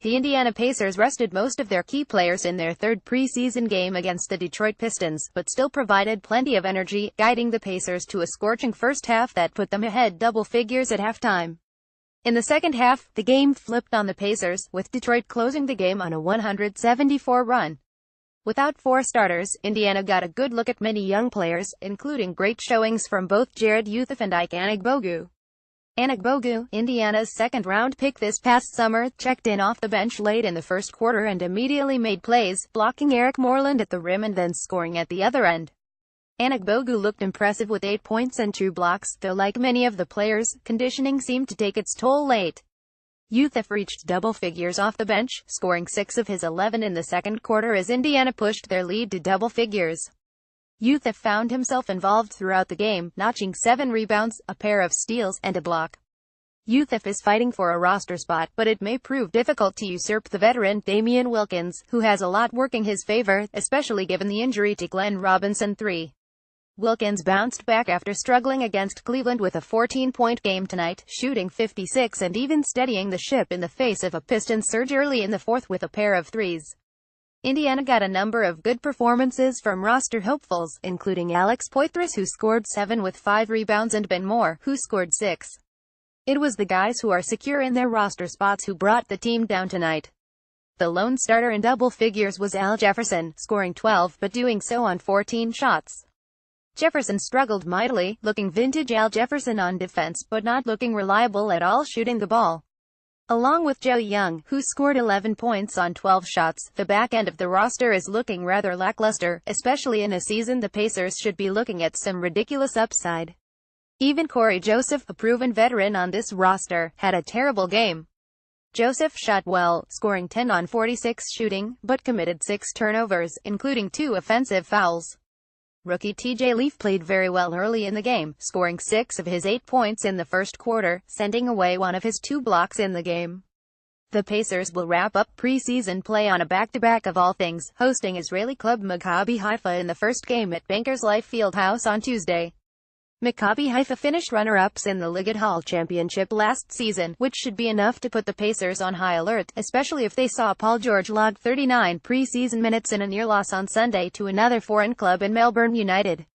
The Indiana Pacers rested most of their key players in their third preseason game against the Detroit Pistons, but still provided plenty of energy, guiding the Pacers to a scorching first half that put them ahead double figures at halftime. In the second half, the game flipped on the Pacers, with Detroit closing the game on a 174 run. Without four starters, Indiana got a good look at many young players, including great showings from both Jared Youthef and Ike Anigbogu. Anigbogu, Indiana's second-round pick this past summer, checked in off the bench late in the first quarter and immediately made plays, blocking Eric Moreland at the rim and then scoring at the other end. Anigbogu looked impressive with 8 points and 2 blocks, though like many of the players, conditioning seemed to take its toll late. Youthef reached double figures off the bench, scoring 6 of his 11 in the second quarter as Indiana pushed their lead to double figures. Youthef found himself involved throughout the game, notching 7 rebounds, a pair of steals, and a block. Youthef is fighting for a roster spot, but it may prove difficult to usurp the veteran, Damian Wilkins, who has a lot working his favor, especially given the injury to Glenn Robinson III. Wilkins bounced back after struggling against Cleveland with a 14-point game tonight, shooting 56 and even steadying the ship in the face of a Pistons surge early in the fourth with a pair of threes. Indiana got a number of good performances from roster hopefuls, including Alex Poitras, who scored 7 with 5 rebounds, and Ben Moore, who scored 6. It was the guys who are secure in their roster spots who brought the team down tonight. The lone starter in double figures was Al Jefferson, scoring 12 but doing so on 14 shots. Jefferson struggled mightily, looking vintage Al Jefferson on defense but not looking reliable at all shooting the ball. Along with Joe Young, who scored 11 points on 12 shots, the back end of the roster is looking rather lackluster, especially in a season the Pacers should be looking at some ridiculous upside. Even Corey Joseph, a proven veteran on this roster, had a terrible game. Joseph shot well, scoring 10 on 46 shooting, but committed 6 turnovers, including 2 offensive fouls. Rookie TJ Leaf played very well early in the game, scoring 6 of his 8 points in the first quarter, sending away 1 of his 2 blocks in the game. The Pacers will wrap up preseason play on a back-to-back of all things, hosting Israeli club Maccabi Haifa in the first game at Bankers Life Fieldhouse on Tuesday. Maccabi Haifa finished runner-ups in the Ligat Hall Championship last season, which should be enough to put the Pacers on high alert, especially if they saw Paul George log 39 preseason minutes in a near loss on Sunday to another foreign club in Melbourne United.